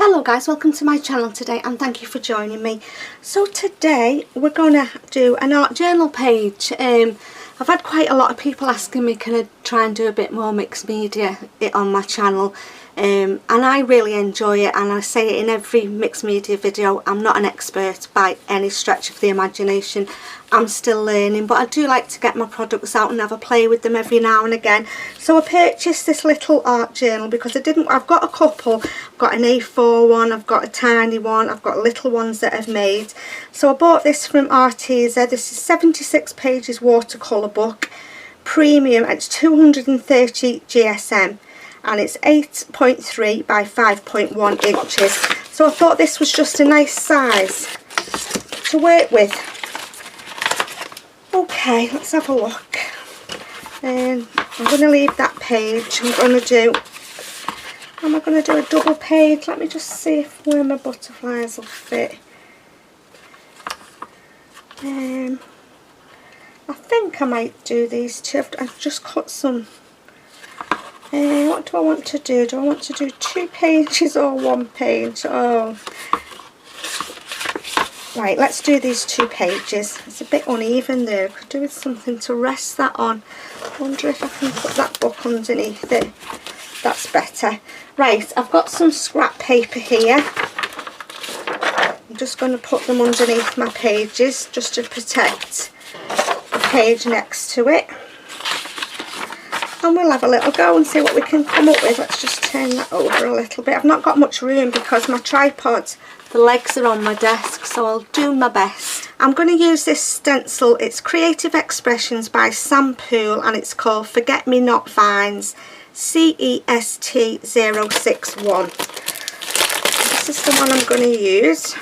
Hello guys, welcome to my channel today and thank you for joining me. So today we're going to do an art journal page. I've had quite a lot of people asking me can I try and do a bit more mixed media on my channel, and I really enjoy it, and I say it in every mixed media video. I'm not an expert by any stretch of the imagination. I'm still learning, but I do like to get my products out and have a play with them every now and again. So I purchased this little art journal because I've got a couple. I've got an A4 one, I've got a tiny one, I've got little ones that I've made. So I bought this from Arteza. This is 76 pages watercolour book, premium. It's 230 GSM and it's 8.3 by 5.1 inches. So I thought this was just a nice size to work with. Okay, let's have a look. I'm going to leave that page. Am I going to do a double page? Let me just see where my butterflies will fit. I think I might do these two. I've just cut some. What do I want to do? Do I want to do 2 pages or 1 page? Oh, right, let's do these 2 pages. It's a bit uneven there. I could do with something to rest that on. I wonder if I can put that book underneath it. That's better. Right, I've got some scrap paper here. I'm just going to put them underneath my pages just to protect the page next to it. And we'll have a little go and see what we can come up with. Let's just turn that over a little bit. I've not got much room because my tripod, the legs are on my desk, so I'll do my best. I'm going to use this stencil. It's Creative Expressions by Sam Poole and it's called Forget Me Not Vines CEST061. This is the one I'm going to use.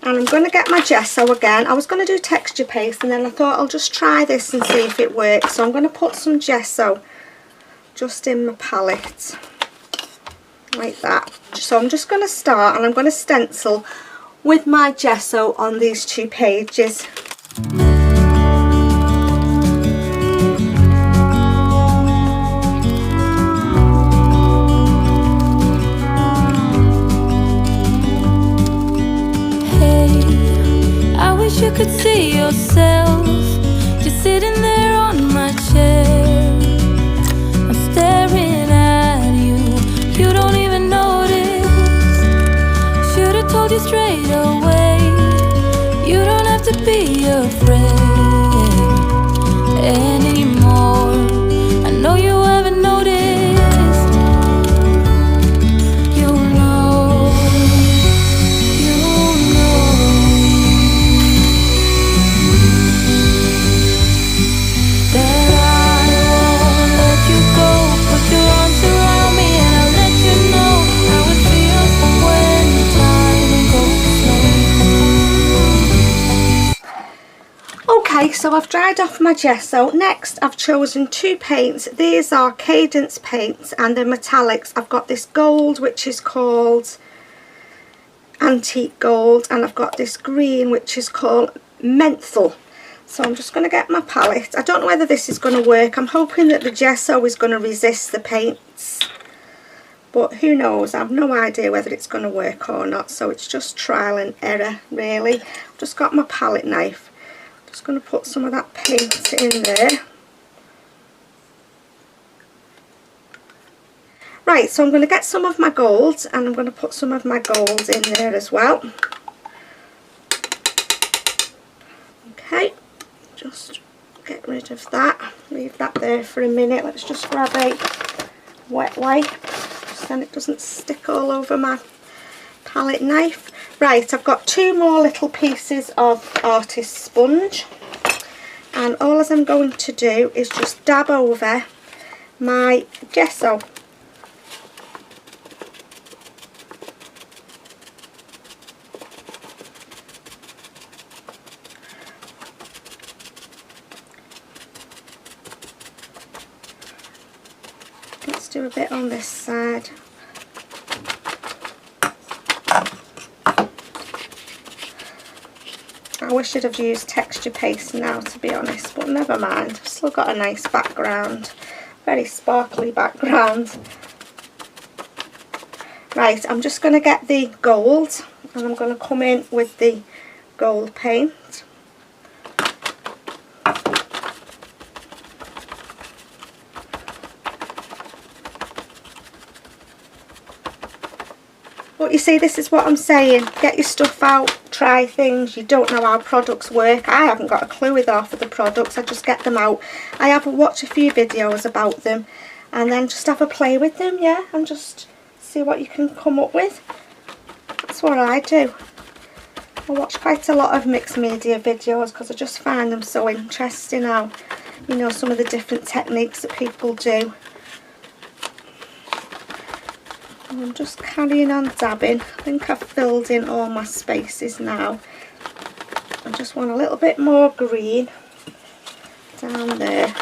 And I'm going to get my gesso again. I was going to do texture paste and then I thought I'll just try this and see if it works. So I'm going to put some gesso just in my palette like that. So I'm just going to start and I'm going to stencil with my gesso on these 2 pages. You could see yourself just sitting there on my chair. I'm staring at you, you don't even notice. Should've told you straight away, you don't have to be afraid anymore. I know you haven't noticed. Okay, so I've dried off my gesso. Next I've chosen 2 paints. These are Cadence paints and they're metallics. I've got this gold which is called Antique Gold and I've got this green which is called Menthol. So I'm just going to get my palette. I don't know whether this is going to work. I'm hoping that the gesso is going to resist the paints, but who knows. I have no idea whether it's going to work or not, so it's just trial and error really. I've just got my palette knife. Just going to put some of that paint in there. Right, so I'm going to get some of my golds and I'm going to put some of my golds in there as well. Okay, just get rid of that. Leave that there for a minute. Let's just grab a wet wipe so then it doesn't stick all over my palette knife. Right, I've got 2 more little pieces of artist sponge and all I'm going to do is just dab over my gesso. Let's do a bit on this side. I wish I'd have used texture paste now, to be honest, but never mind. I've still got a nice background, very sparkly background. Right, I'm just going to get the gold and I'm going to come in with the gold paint. But you see, this is what I'm saying. Get your stuff out, try things. You don't know how products work. I haven't got a clue with half of the products. I just get them out. I have watched a few videos about them and then just have a play with them, yeah, and just see what you can come up with. That's what I do. I watch quite a lot of mixed media videos because I just find them so interesting how, you know, some of the different techniques that people do. And I'm just carrying on dabbing. I think I've filled in all my spaces now. I just want a little bit more green down there.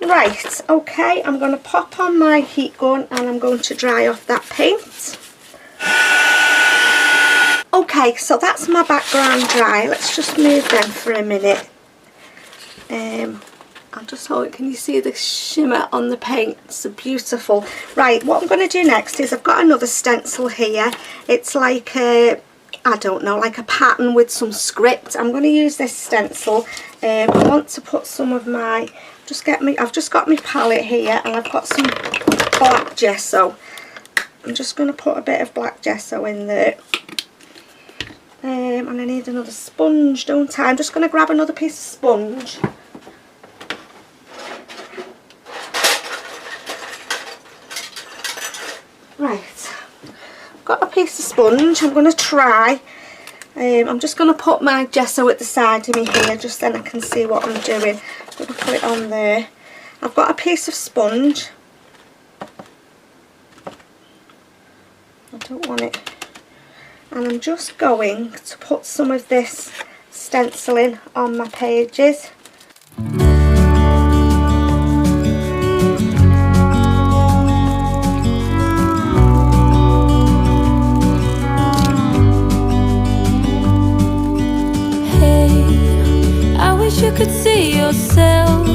Right, okay, I'm going to pop on my heat gun and I'm going to dry off that paint. Okay, so that's my background dry. Let's just move them for a minute. I'll just hold it. Can you see the shimmer on the paint? It's so beautiful. Right, what I'm going to do next is I've got another stencil here. It's like a, I don't know, like a pattern with some script. I'm going to use this stencil. I want to put some of my, I've just got my palette here and I've got some black gesso. I'm just going to put a bit of black gesso in there. And I need another sponge, don't I? I'm just going to grab another piece of sponge. Right, I've got a piece of sponge. I'm going to try. I'm just going to put my gesso at the side of me here, just then I can see what I'm doing. I'm going to put it on there. I've got a piece of sponge. I don't want it. And I'm just going to put some of this stenciling on my pages. You could see yourself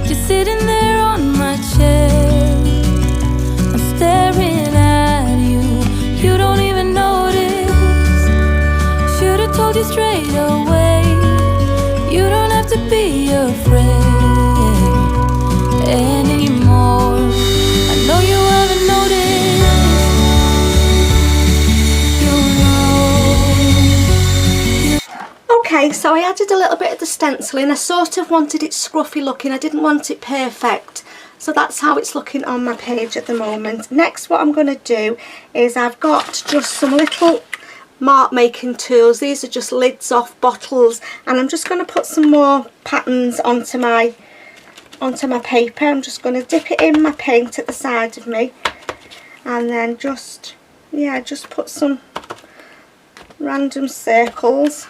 just sitting there on my chair. I'm staring at you, you don't even notice. Should've told you straight away, you don't have to be afraid anymore. I know you haven't noticed, you know. Okay, so I added a little bit of the stenciling. I sort of wanted it scruffy looking. I didn't want it perfect. So that's how it's looking on my page at the moment. Next, what I'm going to do is I've got just some little mark making tools. These are just lids off bottles. And I'm just going to put some more patterns onto my paper. I'm just going to dip it in my paint at the side of me. And then just put some random circles.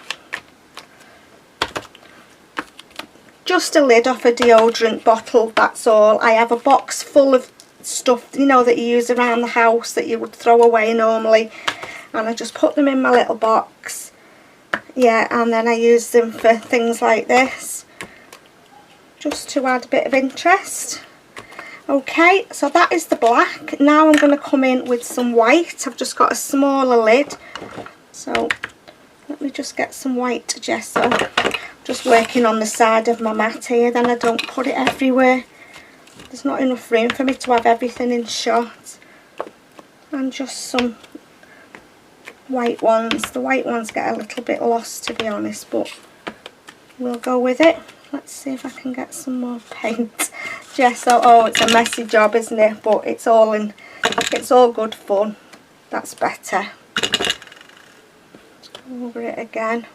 Just a lid off a deodorant bottle, that's all. I have a box full of stuff, you know, that you use around the house that you would throw away normally. And I just put them in my little box. Yeah, and then I use them for things like this. Just to add a bit of interest. Okay, so that is the black. Now I'm going to come in with some white. I've just got a smaller lid. So let me just get some white gesso. Just working on the side of my mat here, then I don't put it everywhere. There's not enough room for me to have everything in shot. And just some white ones. The white ones get a little bit lost, to be honest, but we'll go with it. Let's see if I can get some more paint. Gesso, oh, it's a messy job, isn't it? But it's all good fun. That's better. Let's go over it again.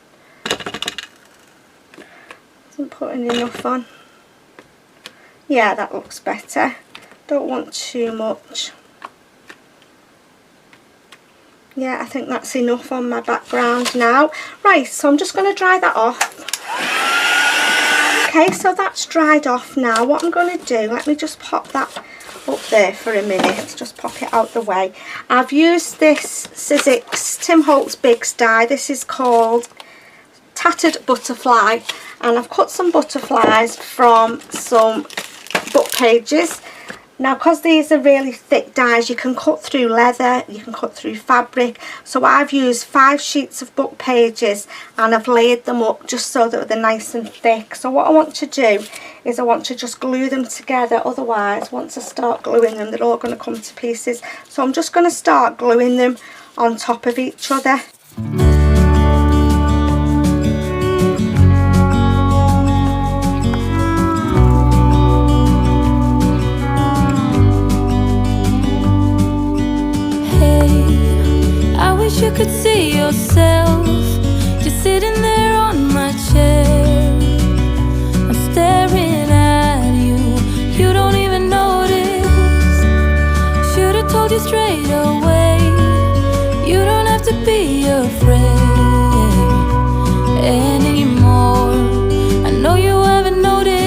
Putting enough on. Yeah, that looks better. Don't want too much. Yeah, I think that's enough on my background now. Right, so I'm just going to dry that off. Okay, so that's dried off now. What I'm going to do, let me just pop that up there for a minute. Just pop it out the way. I've used this Sizzix Tim Holtz Biggs die. This is called Tattered Butterfly. And I've cut some butterflies from some book pages. Now, because these are really thick dies, you can cut through leather, you can cut through fabric. So I've used 5 sheets of book pages and I've laid them up just so that they're nice and thick. So what I want to do is I want to just glue them together. Otherwise, once I start gluing them, they're all going to come to pieces. So I'm just going to start gluing them on top of each other. You could see yourself just sitting there on my chair. I'm staring at you, you don't even notice. Should've told you straight away, you don't have to be afraid anymore. I know you haven't noticed.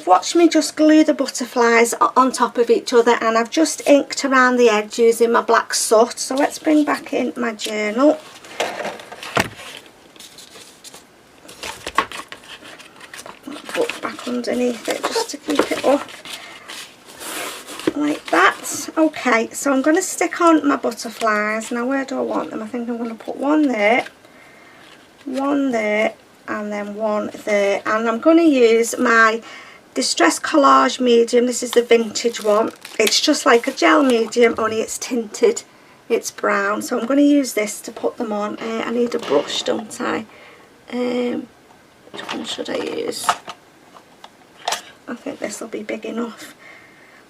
Watch me just glue the butterflies on top of each other, and I've just inked around the edge using my black soot. So let's bring back in my journal. Put that book back underneath it just to keep it up like that. Okay, so I'm going to stick on my butterflies. Now, where do I want them? I think I'm going to put one there, and then one there, and I'm going to use my Distress Collage medium. This is the vintage one. It's just like a gel medium, only it's tinted, it's brown. So I'm going to use this to put them on. I need a brush, don't I? Which one should I use? I think this will be big enough.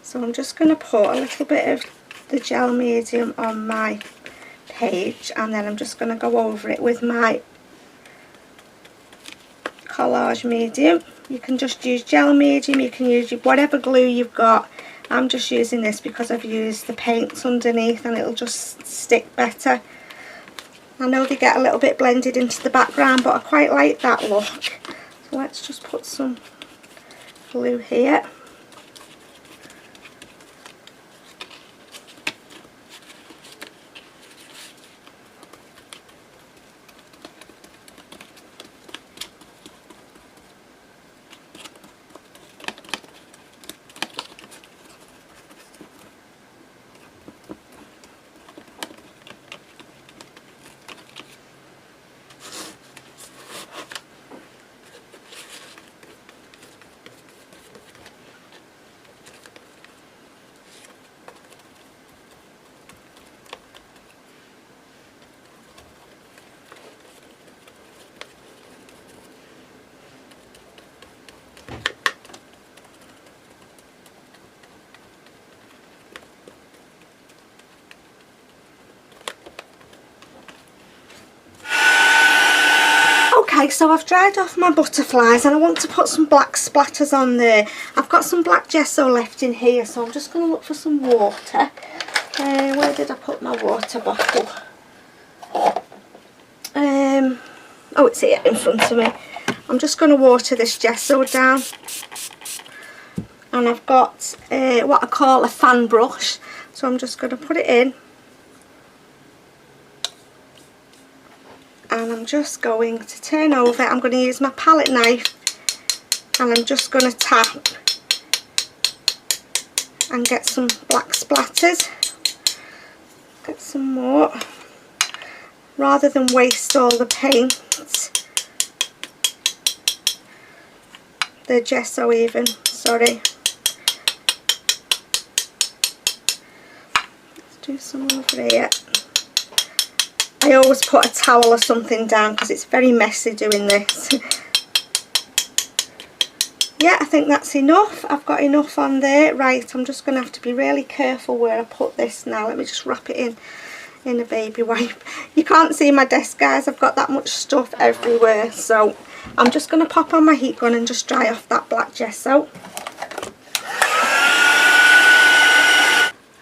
So I'm just going to put a little bit of the gel medium on my page, and then I'm just going to go over it with my Collage medium. You can just use gel medium, you can use whatever glue you've got. I'm just using this because I've used the paints underneath and it'll just stick better. I know they get a little bit blended into the background, but I quite like that look. So let's just put some glue here. Okay, so I've dried off my butterflies and I want to put some black splatters on there. I've got some black gesso left in here, so I'm just going to look for some water. Where did I put my water bottle? Oh, it's here in front of me. I'm just going to water this gesso down. And I've got what I call a fan brush, so I'm just going to put it in. And I'm just going to turn over. I'm going to use my palette knife and I'm just going to tap and get some black splatters. Get some more, rather than waste all the paint, the gesso even, sorry. Let's do some over here. I always put a towel or something down because it's very messy doing this. yeah, I think that's enough. I've got enough on there. Right, I'm just going to have to be really careful where I put this now. Let me just wrap it in a baby wipe. You can't see my desk, guys. I've got that much stuff everywhere. So I'm just going to pop on my heat gun and just dry off that black gesso.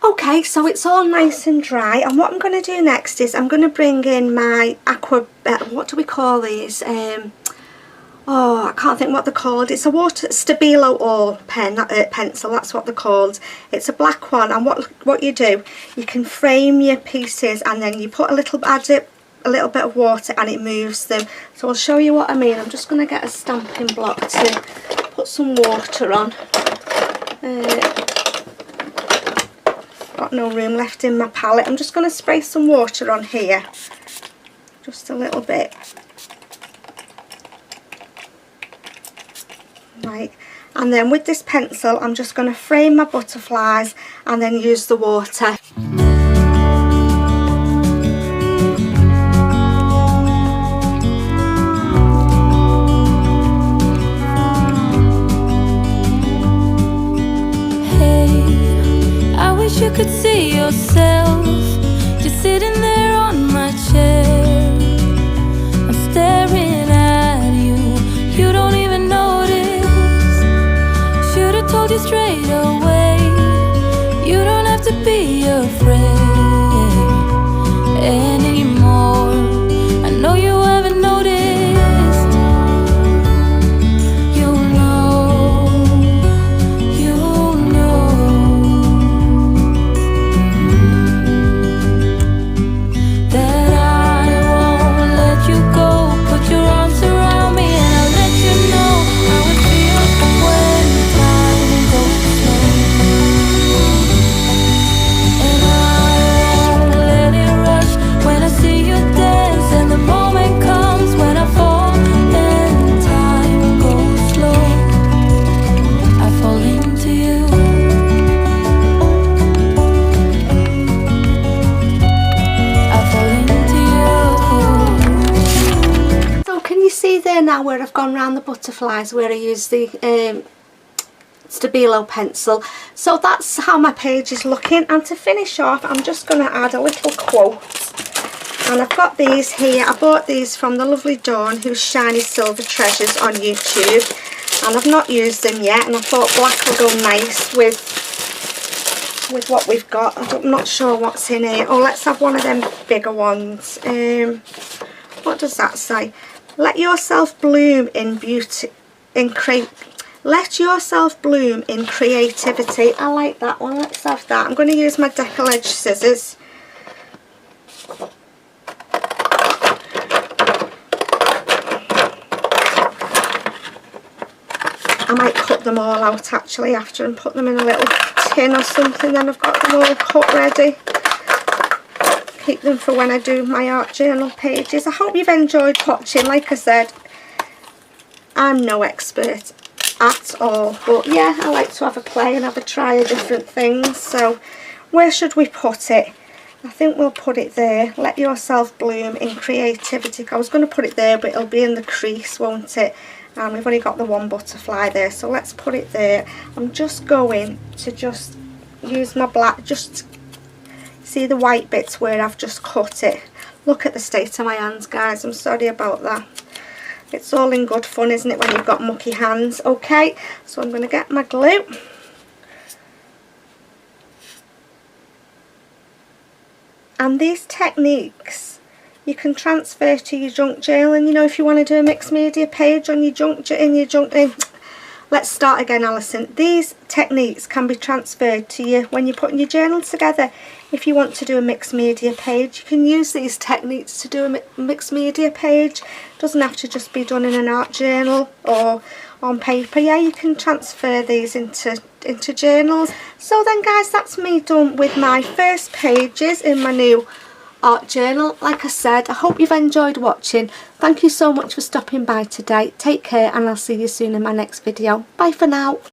Okay, so it's all nice and dry, and what I'm going to do next is I'm going to bring in my Aqua, what do we call these? Oh, I can't think what they're called. It's a water Stabilo oil pencil, that's what they're called. It's a black one, and what you do, you can frame your pieces and then you put add a little bit of water and it moves them. So I'll show you what I mean. I'm just going to get a stamping block to put some water on. Got no room left in my palette. I'm just going to spray some water on here, just a little bit. Right, and then with this pencil I'm just going to frame my butterflies and then use the water. You could see yourself just sitting there on my chair. I'm staring at you, you don't even notice. Should've told you straight away, you don't have to be afraid anymore. I know you haven't noticed. Now where I've gone round the butterflies where I use the Stabilo pencil. So that's how my page is looking, and to finish off I'm just going to add a little quote, and I've got these here. I bought these from the lovely Dawn, who's Shiny Silver Treasures on YouTube, and I've not used them yet, and I thought black will go nice with what we've got. I'm not sure what's in here. Oh, let's have one of them bigger ones. What does that say? Let yourself bloom in beauty, let yourself bloom in creativity. I like that one. Let's have that. I'm going to use my Collage scissors. I might cut them all out actually after and put them in a little tin or something. Then I've got them all cut ready. Keep them for when I do my art journal pages. I hope you've enjoyed watching. Like I said, I'm no expert at all, but yeah, I like to have a play and have a try of different things. So where should we put it? I think we'll put it there. Let yourself bloom in creativity. I was going to put it there, but it'll be in the crease, won't it? And we've only got the one butterfly there, so let's put it there. I'm just going to just use my black, just see the white bits where I've just cut it. Look at the state of my hands, guys. I'm sorry about that. It's all in good fun, isn't it, when you've got mucky hands? Okay, so I'm going to get my glue. And these techniques you can transfer to your junk journal. And you know, if you want to do a mixed media page on your let's start again, Alison. These techniques can be transferred to you when you're putting your journals together. If you want to do a mixed media page, you can use these techniques to do a mixed media page. It doesn't have to just be done in an art journal or on paper. Yeah, you can transfer these into journals. So then, guys, that's me done with my first pages in my new art journal. Like I said, I hope you've enjoyed watching. Thank you so much for stopping by today. Take care, and I'll see you soon in my next video. Bye for now.